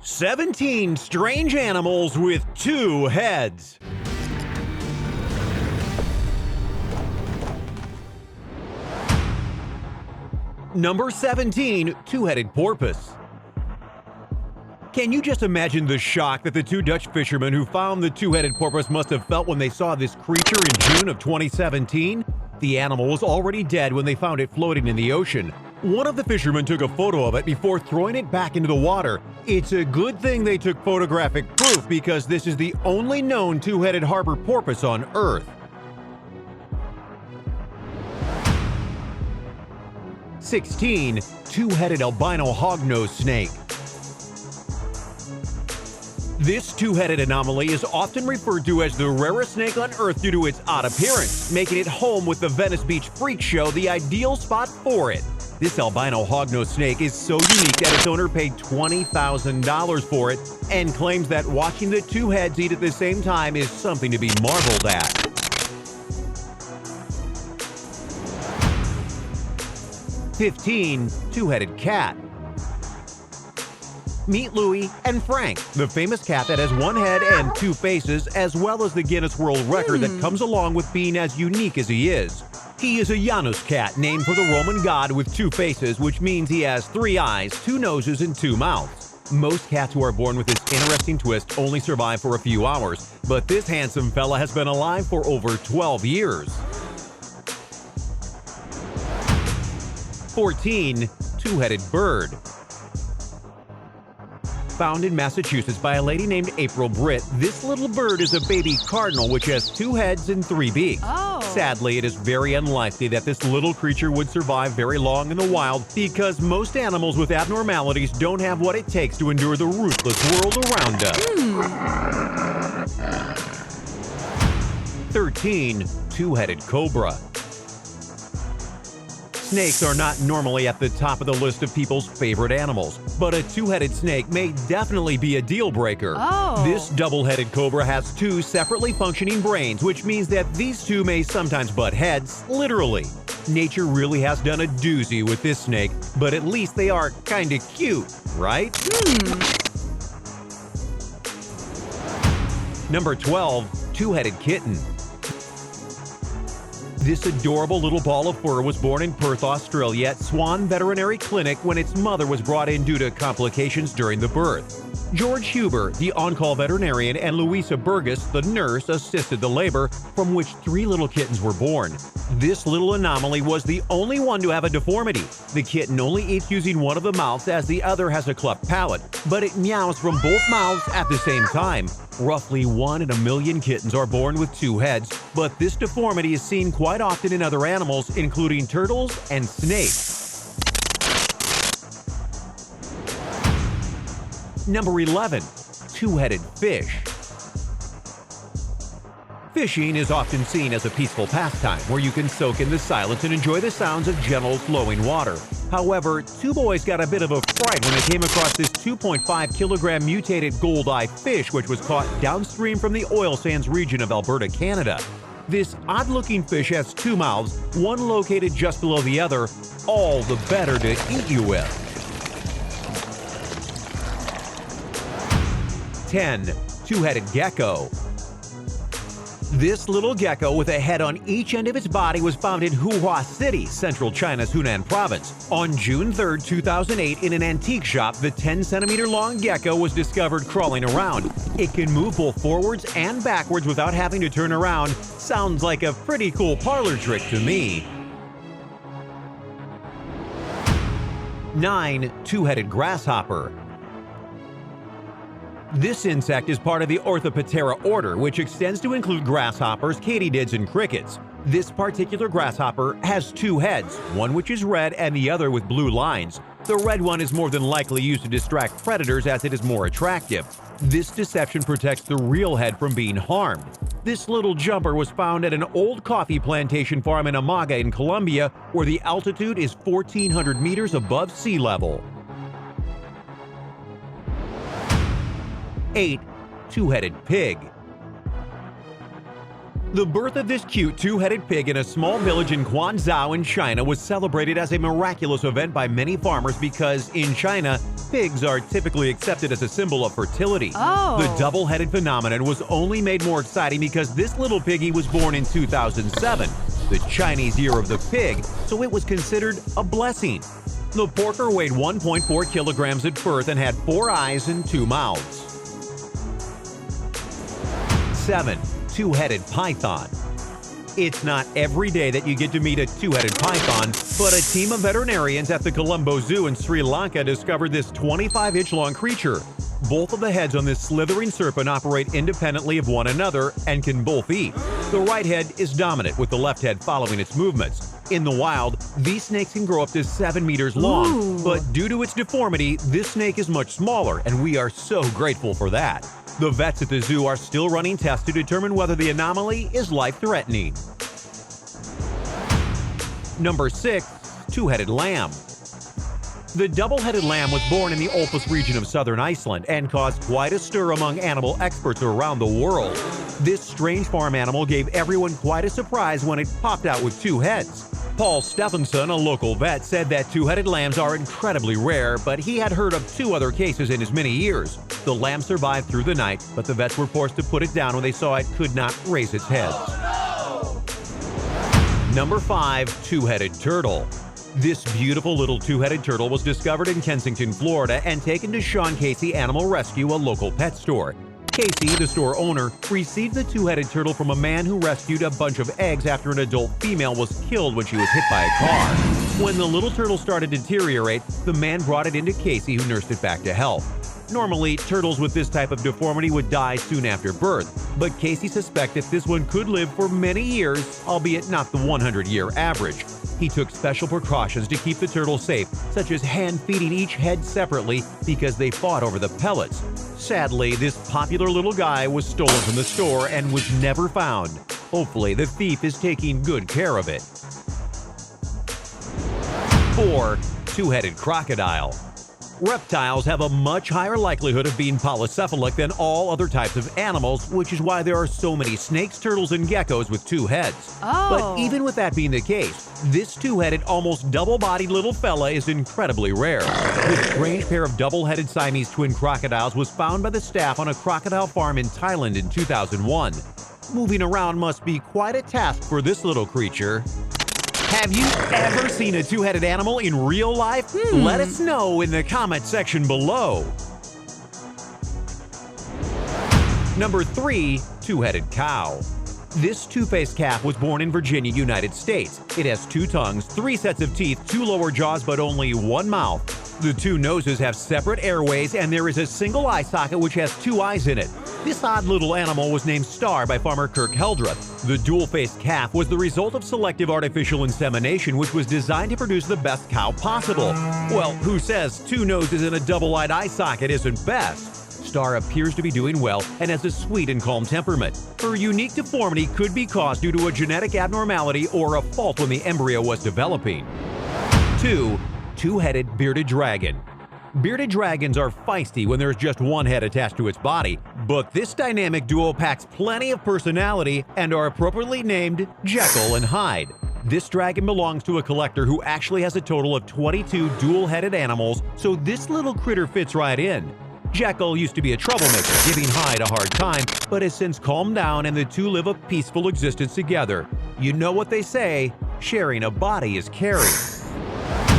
17 strange animals with 2 heads. Number 17, two-headed porpoise. Can you just imagine the shock that the 2 Dutch fishermen who found the two-headed porpoise must have felt when they saw this creature in June of 2017? The animal was already dead when they found it floating in the ocean. One of the fishermen took a photo of it before throwing it back into the water. It's a good thing they took photographic proof because this is the only known two-headed harbor porpoise on Earth. (16) Two-headed albino hognose snake. This two-headed anomaly is often referred to as the rarest snake on Earth due to its odd appearance, making it home with the Venice Beach Freak Show the ideal spot for it. This albino hognose snake is so unique that its owner paid $20,000 for it and claims that watching the 2 heads eat at the same time is something to be marveled at. 15. Two-headed cat. Meet Louie and Frank, the famous cat that has 1 head and 2 faces, as well as the Guinness World Record that comes along with being as unique as he is. He is a Janus cat named for the Roman god with 2 faces, which means he has 3 eyes, 2 noses, and 2 mouths. Most cats who are born with this interesting twist only survive for a few hours, but this handsome fella has been alive for over 12 years. 14. Two-headed bird. Found in Massachusetts by a lady named April Britt, this little bird is a baby cardinal which has 2 heads and 3 beaks. Sadly, it is very unlikely that this little creature would survive very long in the wild because most animals with abnormalities don't have what it takes to endure the ruthless world around us. 13. Two-headed cobra. Snakes are not normally at the top of the list of people's favorite animals, but a 2-headed snake may definitely be a deal breaker. This double-headed cobra has 2 separately functioning brains, which means that these 2 may sometimes butt heads, literally. Nature really has done a doozy with this snake, but at least they are kinda cute, right? Number 12. Two-headed kitten. This adorable little ball of fur was born in Perth, Australia at Swan Veterinary Clinic when its mother was brought in due to complications during the birth. George Huber, the on-call veterinarian, and Louisa Burgess, the nurse, assisted the labor, from which 3 little kittens were born. This little anomaly was the only one to have a deformity. The kitten only eats using one of the mouths as the other has a cleft palate, but it meows from both mouths at the same time. Roughly 1 in a million kittens are born with 2 heads, but this deformity is seen quite often in other animals, including turtles and snakes. Number 11. Two-headed fish. Fishing is often seen as a peaceful pastime where you can soak in the silence and enjoy the sounds of gentle flowing water. However, 2 boys got a bit of a fright when they came across this 2.5-kilogram mutated gold-eye fish which was caught downstream from the oil sands region of Alberta, Canada. This odd-looking fish has 2 mouths, one located just below the other, all the better to eat you with. 10. Two-headed gecko. This little gecko with a head on each end of its body was found in Huihua City, central China's Hunan province. On June 3, 2008, in an antique shop, the 10-centimeter-long gecko was discovered crawling around. It can move both forwards and backwards without having to turn around. Sounds like a pretty cool parlor trick to me. 9. Two-headed grasshopper. This insect is part of the Orthoptera order, which extends to include grasshoppers, katydids, and crickets. This particular grasshopper has 2 heads, one which is red and the other with blue lines. The red one is more than likely used to distract predators as it is more attractive. This deception protects the real head from being harmed. This little jumper was found at an old coffee plantation farm in Amaga in Colombia, where the altitude is 1,400 meters above sea level. 8. Two-headed pig. The birth of this cute two-headed pig in a small village in Guangzhou in China was celebrated as a miraculous event by many farmers because, in China, pigs are typically accepted as a symbol of fertility. The double-headed phenomenon was only made more exciting because this little piggy was born in 2007, the Chinese Year of the Pig, so it was considered a blessing. The porker weighed 1.4 kilograms at birth and had 4 eyes and 2 mouths. 7. Two-headed python. It's not every day that you get to meet a two-headed python, but a team of veterinarians at the Colombo Zoo in Sri Lanka discovered this 25-inch long creature. Both of the heads on this slithering serpent operate independently of one another and can both eat. The right head is dominant, with the left head following its movements. In the wild, these snakes can grow up to 7 meters long, but due to its deformity, this snake is much smaller, and we are so grateful for that. The vets at the zoo are still running tests to determine whether the anomaly is life-threatening. Number 6. Two-headed lamb. The double-headed lamb was born in the Olfus region of Southern Iceland and caused quite a stir among animal experts around the world. This strange farm animal gave everyone quite a surprise when it popped out with 2 heads. Pall Stefansson, a local vet, said that two-headed lambs are incredibly rare, but he had heard of 2 other cases in his many years. The lamb survived through the night, but the vets were forced to put it down when they saw it could not raise its head. Number 5. Two-headed turtle. This beautiful little two-headed turtle was discovered in Kensington, Florida, and taken to Sean Casey Animal Rescue, a local pet store. Casey, the store owner, received the two-headed turtle from a man who rescued a bunch of eggs after an adult female was killed when she was hit by a car. When the little turtle started to deteriorate, the man brought it into Casey, who nursed it back to health. Normally, turtles with this type of deformity would die soon after birth, but Casey suspected this one could live for many years, albeit not the 100-year average. He took special precautions to keep the turtle safe, such as hand-feeding each head separately because they fought over the pellets. Sadly, this popular little guy was stolen from the store and was never found. Hopefully, the thief is taking good care of it. 4. Two-headed crocodile. Reptiles have a much higher likelihood of being polycephalic than all other types of animals, which is why there are so many snakes, turtles, and geckos with 2 heads. But even with that being the case, this two-headed, almost double-bodied little fella is incredibly rare. This strange pair of double-headed Siamese twin crocodiles was found by the staff on a crocodile farm in Thailand in 2001. Moving around must be quite a task for this little creature. Have you ever seen a two-headed animal in real life? Let us know in the comment section below. Number 3. Two-headed cow. This two-faced calf was born in Virginia, United States. It has 2 tongues, 3 sets of teeth, 2 lower jaws, but only 1 mouth. The 2 noses have separate airways, and there is a single eye socket which has 2 eyes in it. This odd little animal was named Star by farmer Kirk Heldreth. The dual-faced calf was the result of selective artificial insemination, which was designed to produce the best cow possible. Well, who says 2 noses and a double-eyed eye socket isn't best? Star appears to be doing well and has a sweet and calm temperament. Her unique deformity could be caused due to a genetic abnormality or a fault when the embryo was developing. 2. Two-headed bearded dragon. Bearded dragons are feisty when there's just 1 head attached to its body, but this dynamic duo packs plenty of personality and are appropriately named Jekyll and Hyde. This dragon belongs to a collector who actually has a total of 22 dual-headed animals, so this little critter fits right in. Jekyll used to be a troublemaker, giving Hyde a hard time, but has since calmed down and the 2 live a peaceful existence together. You know what they say, sharing a body is caring.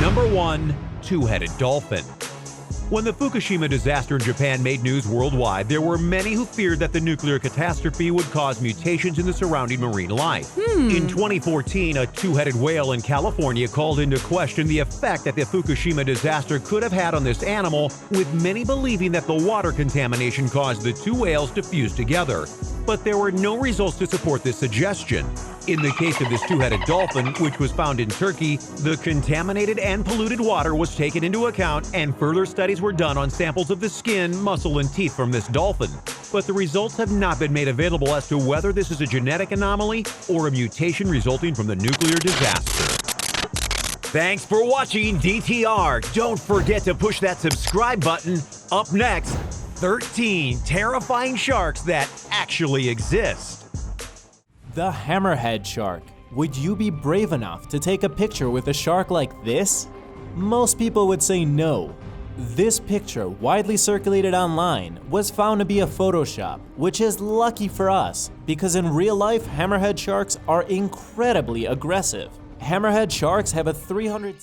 Number 1. Two-headed dolphin. When the Fukushima disaster in Japan made news worldwide, there were many who feared that the nuclear catastrophe would cause mutations in the surrounding marine life. In 2014, a two-headed whale in California called into question the effect that the Fukushima disaster could have had on this animal, with many believing that the water contamination caused the 2 whales to fuse together. But there were no results to support this suggestion. In the case of this two-headed dolphin, which was found in Turkey, the contaminated and polluted water was taken into account and further studies were done on samples of the skin, muscle, and teeth from this dolphin. But the results have not been made available as to whether this is a genetic anomaly or a mutation resulting from the nuclear disaster. Thanks for watching DTR. Don't forget to push that subscribe button. Up next, 13 terrifying sharks that actually exist. The hammerhead shark. Would you be brave enough to take a picture with a shark like this? Most people would say no. This picture, widely circulated online, was found to be a Photoshop, which is lucky for us, because in real life, hammerhead sharks are incredibly aggressive. Hammerhead sharks have a 300